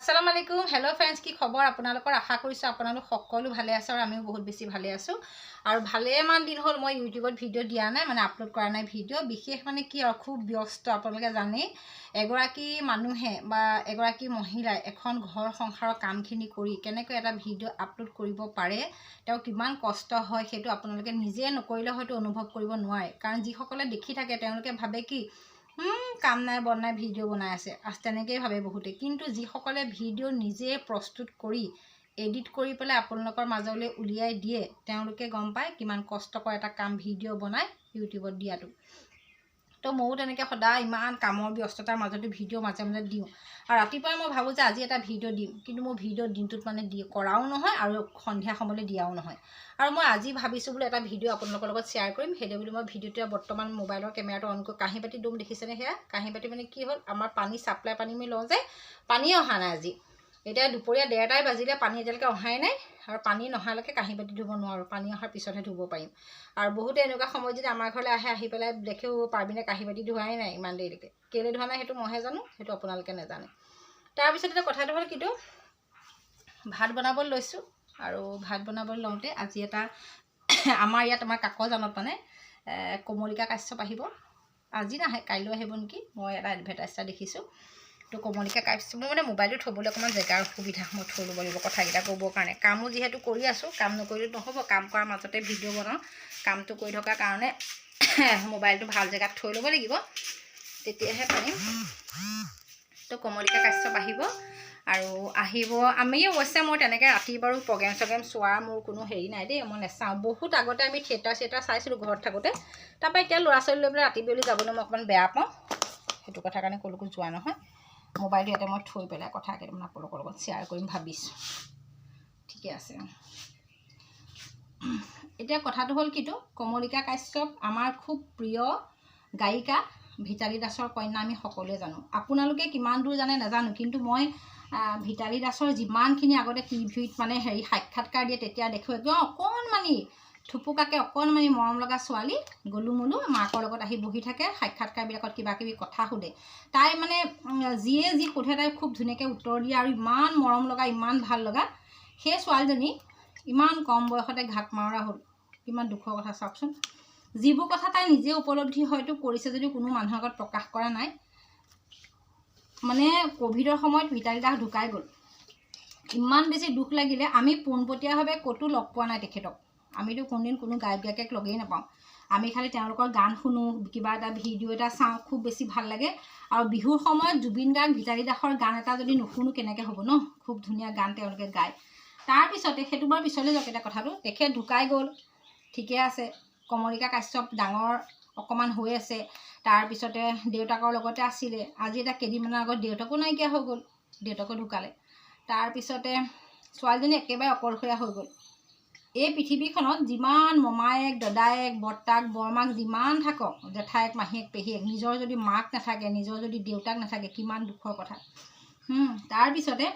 আসসালামু আলাইকুম hello' friends কি খবৰ আপোনালোকৰ আশা কৰিছোঁ আপোনালোক সকলো ভালে আছে আৰু আমিও বহুত বেছি ভালে আছোঁ আৰু ভালেমান দিন হ'ল মই ইউটিউবত ভিডিঅ' দিয়া নাই মানে আপলোড কৰা নাই ভিডিঅ' বিশেষ মানে কি আৰু খুব ব্যস্ত আপোনালোকে জানেই এগৰাকী মানুহে বা এগৰাকী মহিলাই এখন ঘৰ সংসাৰৰ কামখিনি কৰি কেনেকৈ এটা ভিডিঅ' আপলোড কৰিব পাৰে তেওঁ কিমান কষ্ট হয় সেইটো আপোনালোকে নিজে নকৰিলে হয়তো অনুভৱ কৰিব নোৱাৰে কাৰণ যিসকলে দেখি থাকে তেওঁলোকে ভাবে কি কাম নাই বন নাই ভিডিঅ' বনাই আছে তেনেকৈয়ে ভাবে বহুতে কিন্তু যিসকলে ভিডিঅ' নিজে প্ৰস্তুত কৰি এডিট কৰি পেলাই আপোনালোকৰ মাজলৈ উলিয়াই দিয়ে তেওঁলোকে গম পায় কিমান কষ্টকৰ এটা কাম ভিডিঅ' বনাই ইউটিউবত দিয়াটো তো ময়ো তেনেকৈ সদায় ইমান কামৰ ব্যস্ততাৰ মাজতো ভিডিঅ' মাজে মাজে দিওঁ আৰু ৰাতিপুৱাই মই ভাবোঁ যে আজি এটা ভিডিঅ' দিম কিন্তু মোৰ ভিডিঅ' দিনটোত মানে কৰাও নহয় আৰু সন্ধিয়া সময়লৈ দিয়াও নহয় আৰু মই আজি ভাবিছোঁ বোলে এটা ভিডিঅ' আপোনালোকৰ লগত শ্বেয়াৰ কৰিম সেইদৰে বুলি মই ভিডিঅ'টোৱে বৰ্তমান মোবাইলৰ কেমেৰাটো অন কৰি কাঁহী বাতি দম দেখিছেনে সেয়া কাঁহী বাতি মানে কি হ'ল আমাৰ পানী ছাপ্লাই পানী আমি লওঁ যে পানী অহা নাই আজি এতিয়া দুপৰীয়া 1:30টাই বাজিলে পানী এতিয়ালৈকে অহাই নাই আৰু পানী নহালৈকে কাঁহী বাতি ধুব নোৱাৰোঁ পানী অহাৰ পিছতহে ধুব পাৰিম আৰু বহুতে এনেকুৱা সময় যদি আমাৰ ঘৰলৈ আহি পেলাই দেখেও পাৰ্বিনে কাঁহী বাতি ধোৱাই নাই ইমান দেৰিলৈকে কেলৈ ধোৱা নাই সেইটো মইহে জানো সেইটো আপোনালোকে নাজানে তাৰপিছত এতিয়া কথাটো হ'ল কিন্তু ভাত বনাবলৈ লৈছোঁ আৰু ভাত বনাবলৈ লওঁতে আজি এটা আমাৰ ইয়াত আমাৰ কাকজানত মানে কমলিকা কাশ্যপ আহিব আজি নাহে কাইলৈ আহিব নেকি মই এটা এডভাৰটাইজ এটা দেখিছোঁ তো কমলিকা কাশ্যপ মই মানে মোবাইলটো থ'বলৈ অকণমান জেগাৰ অসুবিধা মই থৈ ল'ব লাগিব কথাকেইটা ক'বৰ কাৰণে কামো যিহেতু কৰি আছোঁ কাম নকৰিলেও নহ'ব কাম কৰাৰ মাজতে ভিডিঅ' বনাওঁ কামটো কৰি থকাৰ কাৰণে মোবাইলটো ভাল জেগাত থৈ ল'ব লাগিব তেতিয়াহে পাৰিম তো কমলিকা কাশ্যপ আহিব আৰু আহিব আমি অৱশ্যে মই তেনেকৈ ৰাতি বাৰু প্ৰগ্ৰেম চগ্ৰেম চোৱাৰ মোৰ কোনো হেৰি নাই দেই মই নাচাওঁ বহুত আগতে আমি থিয়েটাৰ চাইছিলোঁ ঘৰত থাকোঁতে তাৰপৰা এতিয়া ল'ৰা ছোৱালী লৈ পেলাই ৰাতি বিয়লি যাবলৈ মই অকণমান বেয়া পাওঁ সেইটো কথাৰ কাৰণে ক'লৈকো যোৱা নহয় মোবাইলটো ইয়াতে মই থৈ পেলাই কথা কেইটামান আপোনালোকৰ লগত শ্বেয়াৰ কৰিম ভাবিছোঁ ঠিকে আছে এতিয়া কথাটো হ'ল কিটো কমলিকা কাশ্যপ আমাৰ খুব প্ৰিয় গায়িকা ভিতালী দাসৰ কন্যা আমি সকলোৱে জানো আপোনালোকে কিমান দূৰ জানে নাজানো কিন্তু মই ভিতালী দাসৰ যিমানখিনি আগতে টিভিত মানে সাক্ষাৎকাৰ দিয়ে তেতিয়া দেখোঁ একদম অকণমানি থুপুকাকৈ অকণমানি মৰম লগা ছোৱালী গলু মলু মাকৰ লগত আহি বহি থাকে সাক্ষাৎকাৰবিলাকত কিবা কিবি কথা সোধে তাই মানে যিয়ে যি সোধে তাই খুব ধুনীয়াকৈ উত্তৰ দিয়ে আৰু ইমান মৰম লগা ইমান ভাল লগা সেই ছোৱালীজনী ইমান কম বয়সতে ঘাট মাৰা হ'ল কিমান দুখৰ কথা চাওকচোন যিবোৰ কথা তাই নিজে উপলব্ধি হয়তো কৰিছে যদিও কোনো মানুহৰ আগত প্ৰকাশ কৰা নাই মানে ক'ভিডৰ সময়ত ভিতালী দাস ঢুকাই গ'ল ইমান বেছি দুখ লাগিলে আমি পোনপটীয়াভাৱে ক'তো লগ পোৱা নাই তেখেতক আমিতো কোনদিন কোনো গায়ক গায়িকাক লগেই নাপাওঁ আমি খালি তেওঁলোকৰ গান শুনো কিবা এটা ভিডিঅ' এটা চাওঁ খুব বেছি ভাল লাগে আৰু বিহুৰ সময়ত জুবিন গাৰ্গ ভিতালী দাসৰ গান এটা যদি নুশুনো কেনেকৈ হ'ব ন খুব ধুনীয়া গান তেওঁলোকে গায় তাৰপিছতে সেইটো বাৰু পিছলৈ যাওক এটা কথাটো তেখেত ঢুকাই গ'ল ঠিকে আছে কমলিকা কাশ্যপ ডাঙৰ অকণমান হৈ আছে তাৰপিছতে দেউতাকৰ লগতে আছিলে আজি এটা কেইদিনমানৰ আগত দেউতাকো নাইকিয়া হৈ গ'ল দেউতাকো ঢুকালে তাৰপিছতে ছোৱালীজনী একেবাৰে অকলশৰীয়া হৈ গ'ল এই পৃথিৱীখনত যিমান মমায়েক দদায়েক বৰ্তাক বৰমাক যিমান থাকক জেঠায়েক মাহীয়েক পেহীয়েক নিজৰ যদি মাক নাথাকে নিজৰ যদি দেউতাক নাথাকে কিমান দুখৰ কথা তাৰপিছতে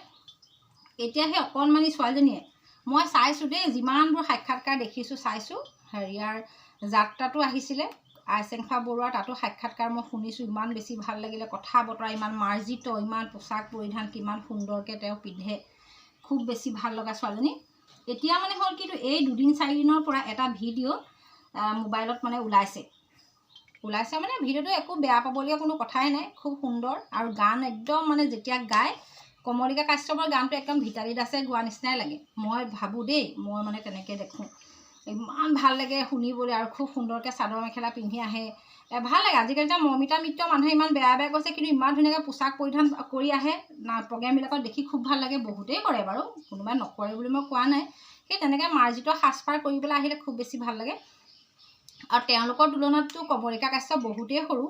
এতিয়া সেই অকণমানি ছোৱালীজনীয়ে মই চাইছোঁ দেই যিমানবোৰ সাক্ষাৎকাৰ দেখিছোঁ চাইছোঁ হেৰিয়াৰ যাত্ৰাটো আহিছিলে আইচেংফা বৰুৱাৰ তাতো সাক্ষাৎকাৰ মই শুনিছোঁ ইমান বেছি ভাল লাগিলে কথা বতৰা ইমান মাৰ্জিত ইমান পোচাক পৰিধান কিমান সুন্দৰকৈ তেওঁ পিন্ধে খুব বেছি ভাল লগা ছোৱালীজনী এতিয়া মানে হ'ল কিন্তু এই 2-4 দিনৰ পৰা এটা ভিডিঅ' মোবাইলত মানে ওলাইছে মানে ভিডিঅ'টো একো বেয়া পাবলগীয়া কোনো কথাই নাই খুব সুন্দৰ আৰু গান একদম মানে যেতিয়া গায় কমলিকা কাশ্যপৰ গানটো একদম ভিতালী দাসে গোৱা নিচিনাই লাগে মই ভাবোঁ দেই মই মানে তেনেকৈ দেখোঁ ইমান ভাল লাগে শুনিবলৈ আৰু খুব সুন্দৰকৈ চাদৰ মেখেলা পিন্ধি আহে ভাল লাগে আজিকালি এতিয়া মমিতা মিত্ৰ মানুহে ইমান বেয়া বেয়া কৈছে কিন্তু ইমান ধুনীয়াকৈ পোচাক পৰিধান কৰি আহে প্ৰগ্ৰেমবিলাকত দেখি খুব ভাল লাগে বহুতেই কৰে বাৰু কোনোবাই নকৰে বুলি মই কোৱা নাই সেই তেনেকৈ মাৰ্জিত সাজপাৰ কৰি পেলাই আহিলে খুব বেছি ভাল লাগে আৰু তেওঁলোকৰ তুলনাততো কমলিকা কাশ্যপ বহুতেই সৰু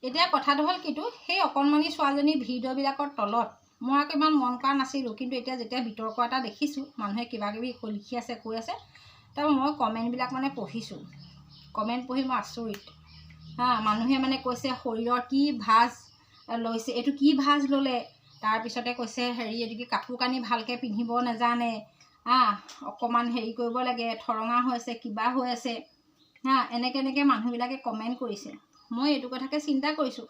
এতিয়া কথাটো হ'ল কিটো সেই অকণমানি ছোৱালীজনী ভিডিঅ'বিলাকৰ তলত মই আকৌ ইমান মন কৰা নাছিলোঁ কিন্তু এতিয়া যেতিয়া বিতৰ্ক এটা দেখিছোঁ মানুহে কিবা কিবি লিখি আছে কৈ আছে তাৰপৰা মই কমেণ্টবিলাক মানে পঢ়িছোঁ কমেণ্ট পঢ়ি মই আচৰিত মানুহে মানে কৈছে শৰীৰৰ কি ভাজ লৈছে এইটো কি ভাজ ল'লে তাৰপিছতে কৈছে এইটো কি কাপোৰ কানি ভালকৈ পিন্ধিব নাজানে অকণমান হেৰি কৰিব লাগে ঠৰঙা হৈ আছে কিবা হৈ আছে এনেকৈ মানুহবিলাকে কমেণ্ট কৰিছে মই এইটো কথাকে চিন্তা কৰিছোঁ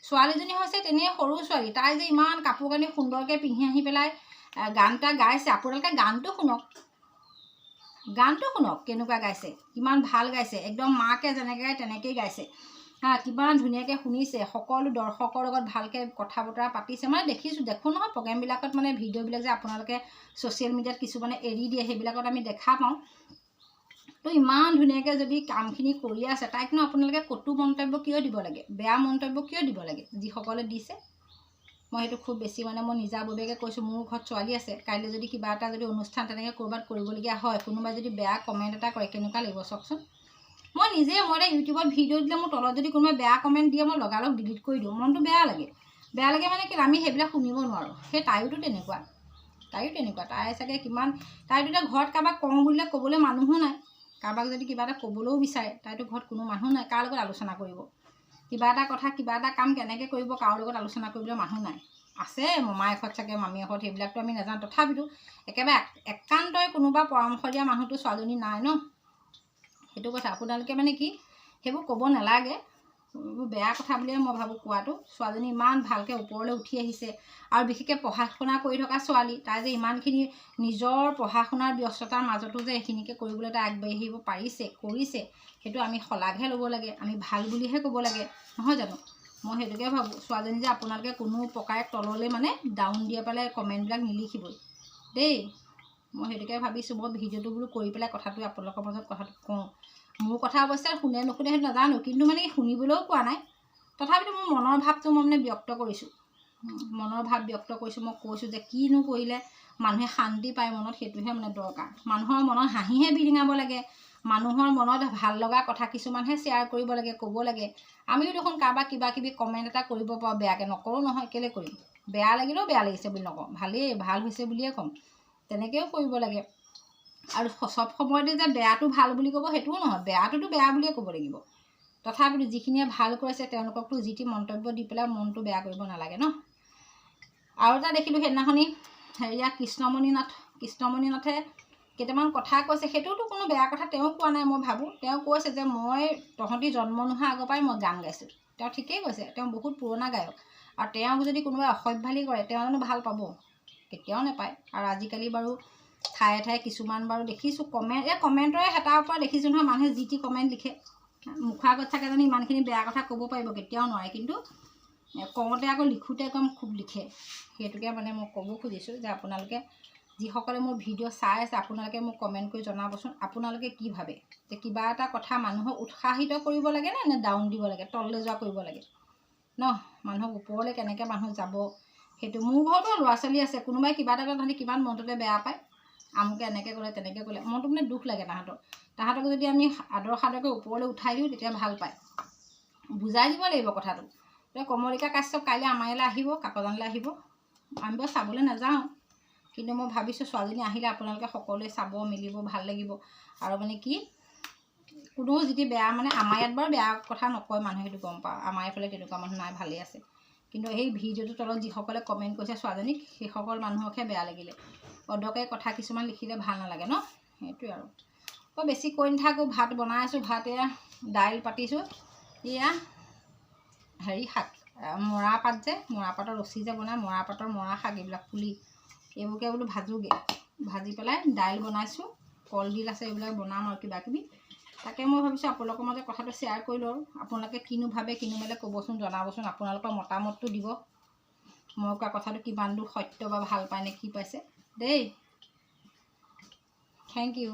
ছোৱালীজনী হৈছে তেনেই সৰু ছোৱালী, তাই যে ইমান কাপোৰ কানি সুন্দৰকৈ পিন্ধি আহি পেলাই গান এটা গাইছে। আপোনালোকে গানটো শুনক, কেনেকুৱা গাইছে, কিমান ভাল গাইছে, একদম মাকে যেনেকৈ গায় তেনেকৈয়ে গাইছে কিমান ধুনীয়াকৈ শুনিছে, সকলো দৰ্শকৰ লগত ভালকৈ কথা বতৰা পাতিছে। মানে দেখোঁ নহয় প্ৰগ্ৰেমবিলাকত, মানে ভিডিঅ'বিলাক যে আপোনালোকে ছ'চিয়েল মিডিয়াত কিছুমানে এৰি দিয়ে, সেইবিলাকত আমি দেখা পাওঁ। তো ইমান ধুনীয়াকৈ যদি কামখিনি কৰি আছে, তাইকনো আপোনালোকে কটু মন্তব্য কিয় দিব লাগে, বেয়া মন্তব্য কিয় দিব লাগে? যিসকলে দিছে, মই সেইটো খুব বেছি মানে মই নিজাববীয়াকৈ কৈছোঁ। মোৰ ঘৰত ছোৱালী আছে, কাইলৈ যদি কিবা এটা যদি অনুষ্ঠান তেনেকৈ ক'ৰবাত কৰিবলগীয়া হয়, কোনোবাই যদি বেয়া কমেণ্ট এটা কৰে, কেনেকুৱা লাগিব চাওকচোন। মই এতিয়া ইউটিউবত ভিডিঅ' দিলে মোৰ তলত যদি কোনোবাই বেয়া কমেণ্ট দিয়ে, মই লগালগ ডিলিট কৰি দিওঁ। মনটো বেয়া লাগে মানে কি, আমি সেইবিলাক শুনিব নোৱাৰোঁ। সেই তাইতো তেনেকুৱা, তাই চাগে কিমান, তাইতো এতিয়া ঘৰত কাৰোবাক কওঁ বুলিলে ক'বলৈ মানুহো নাই। কাৰোবাক যদি কিবা এটা ক'বলৈও বিচাৰে, তাইতো ঘৰত কোনো মানুহ নাই, কাৰ লগত আলোচনা কৰিব, কিবা এটা কথা, কিবা এটা কাম কেনেকৈ কৰিব, কাৰো লগত আলোচনা কৰিবলৈ মানুহ নাই। আছে মমায়েকহঁত চাগে, মামীয়েকহঁত, সেইবিলাকতো আমি নাজানো। তথাপিতো একেবাৰে একান্তই কোনোবা পৰামৰ্শ দিয়া মানুহটো ছোৱালীজনী নাই ন। সেইটো কথা আপোনালোকে মানে কি সেইবোৰ ক'ব নালাগে, এইবোৰ বেয়া কথা বুলিয়ে মই ভাবোঁ কোৱাটো। ছোৱালীজনী ইমান ভালকৈ ওপৰলৈ উঠি আহিছে, আৰু বিশেষকৈ পঢ়া শুনা কৰি থকা ছোৱালী, তাই যে ইমানখিনি নিজৰ পঢ়া শুনাৰ ব্যস্ততাৰ মাজতো যে এইখিনিকে কৰিবলৈ তাই আগবাঢ়ি আহিব কৰিছে, সেইটো আমি শলাগহে ল'ব লাগে, আমি ভাল বুলিহে ক'ব লাগে, নহয় জানো? মই সেইটোকে ভাবোঁ। ছোৱালীজনী যে আপোনালোকে কোনো প্ৰকাৰে তললৈ মানে ডাউন দিয়ে পেলাই কমেণ্টবিলাক নিলিখিবই দেই। মই সেইটোকে ভাবিছোঁ। মই ভিডিঅ'টো বোলো কৰি পেলাই কথাটো আপোনালোকৰ মাজত কথাটো কওঁ। মোৰ কথা অৱশ্যে শুনে নুশুনে সেইটো নাজানো, কিন্তু মানে শুনিবলৈও কোৱা নাই। তথাপিতো মোৰ মনৰ ভাৱটো মই মানে ব্যক্ত কৰিছোঁ, মই কৈছোঁ যে কিনো কৰিলে মানুহে শান্তি পায় মনত, সেইটোহে মানে দৰকাৰ। মানুহৰ মনত হাঁহিহে বিৰিঙাব লাগে, মানুহৰ মনত ভাল লগা কথা কিছুমানহে শ্বেয়াৰ কৰিব লাগে, ক'ব লাগে। আমিও দেখোন কাৰোবাক কিবা কিবি কমেণ্ট এটা কৰিব পাৰোঁ, বেয়াকৈ নকৰোঁ নহয়, কেলৈ কৰিম? বেয়া লাগিলেও বেয়া লাগিছে বুলি নকওঁ, ভাল হৈছে বুলিয়ে ক'ম, তেনেকৈও কৰিব লাগে। আৰু চব সময়তে যে বেয়াটো ভাল বুলি ক'ব সেইটোও নহয়, বেয়াটোতো বেয়া বুলিয়ে ক'ব লাগিব। তথাপিতো যিখিনিয়ে ভাল কৰিছে তেওঁলোককতো যি টি মন্তব্য দি পেলাই মনটো বেয়া কৰিব নালাগে ন। আৰু এটা দেখিলোঁ সেইদিনাখনি, কৃষ্ণমণি নাথে কেইটামান কথা কৈছে, সেইটোতো কোনো বেয়া কথা তেওঁ কোৱা নাই। মই ভাবোঁ তেওঁ কৈছে যে তহঁতি জন্ম নোহোৱাৰ আগৰ পৰাই মই গান গাইছোঁ। তেওঁ ঠিকেই কৈছে, তেওঁ বহুত পুৰণা গায়ক, আৰু তেওঁক যদি কোনোবাই অসভ্যালি কৰে, তেওঁ জানো ভাল পাব? কেতিয়াও নাপায়। আৰু আজিকালি বাৰু ঠায়ে ঠায়ে কিছুমান বাৰু দেখিছোঁ কমেণ্টৰে হেতাৰ পৰা দেখিছোঁ নহয়, মানুহে যি টি কমেণ্ট লিখে। মুখৰ আগত চাগে জানো ইমানখিনি বেয়া কথা ক'ব পাৰিব? কেতিয়াও নোৱাৰে। কিন্তু কওঁতে আকৌ লিখোঁতে একদম খুব লিখে। সেইটোকে মানে মই ক'ব খুজিছোঁ যে আপোনালোকে যিসকলে মোৰ ভিডিঅ' চাই আছে, আপোনালোকে মোক কমেণ্ট কৰি জনাবচোন, আপোনালোকে কি ভাবে যে কিবা এটা কথা মানুহক উৎসাহিত কৰিব লাগে নে ডাউন দিব লাগে, তললৈ যোৱা কৰিব লাগে ন? মানুহক ওপৰলৈ কেনেকৈ মানুহ যাব, সেইটো। মোৰ ঘৰতো ল'ৰা ছোৱালী আছে, কোনোবাই কিবা এটা তাহাঁতি কিমান মনটোতে বেয়া পায়, আমুকে এনেকৈ ক'লে তেনেকৈ ক'লে, মনটো মানে দুখ লাগে তাহাঁতক যদি আমি আদৰ সাদৰকৈ ওপৰলৈ উঠাই দিওঁ, তেতিয়া ভাল পায়। বুজাই দিব লাগিব কথাটো। কমলিকা কাশ্যপ কাইলৈ আমাৰ ইয়ালৈ আহিব, কাকজানলৈ আহিব। আমি বাৰু চাবলৈ নাযাওঁ, কিন্তু মই ভাবিছোঁ ছোৱালীজনী আহিলে আপোনালোকে সকলোৱে চাব মেলিব, ভাল লাগিব। আৰু মানে কি কোনো যদি বেয়া, মানে আমাৰ ইয়াত বাৰু বেয়া কথা নকয় মানুহে, সেইটো গম পাওঁ, আমাৰ এইফালে তেনেকুৱা মানুহ নাই, ভালেই আছে। কিন্তু সেই ভিডিঅ'টোৰ তলত যিসকলে কমেণ্ট কৰিছে ছোৱালীজনীক, সেইসকল মানুহকহে বেয়া লাগিলে। অদৰকাৰী কথা কিছুমান লিখিলে ভাল নালাগে ন। সেইটোৱে আৰু বেছি কৈ নাথাকোঁ। ভাত বনাই আছোঁ, ভাত এয়া দাইল পাতিছোঁ, এয়া শাক, মৰাপাত যে, মৰাপাতৰ ৰচি যে বনায়, মৰাপাতৰ মৰা শাক, এইবিলাক পুলি, এইবোৰকে বোলো ভাজোগৈ। ভাজি পেলাই দাইল বনাইছোঁ, কলডিল আছে, এইবিলাক বনাম আৰু কিবা কিবি। তাকে মই ভাবিছোঁ আপোনালোকৰ মাজত কথাটো শ্বেয়াৰ কৰি লওঁ। আপোনালোকে কিনো ভাবে, কিনো মেলে ক'বচোন, জনাবচোন। আপোনালোকৰ মতামতটো দিব, মই কোৱা কথাটো কিমান দূৰ সত্য বা ভাল পায় নে কি পাইছে দেই। Thank U.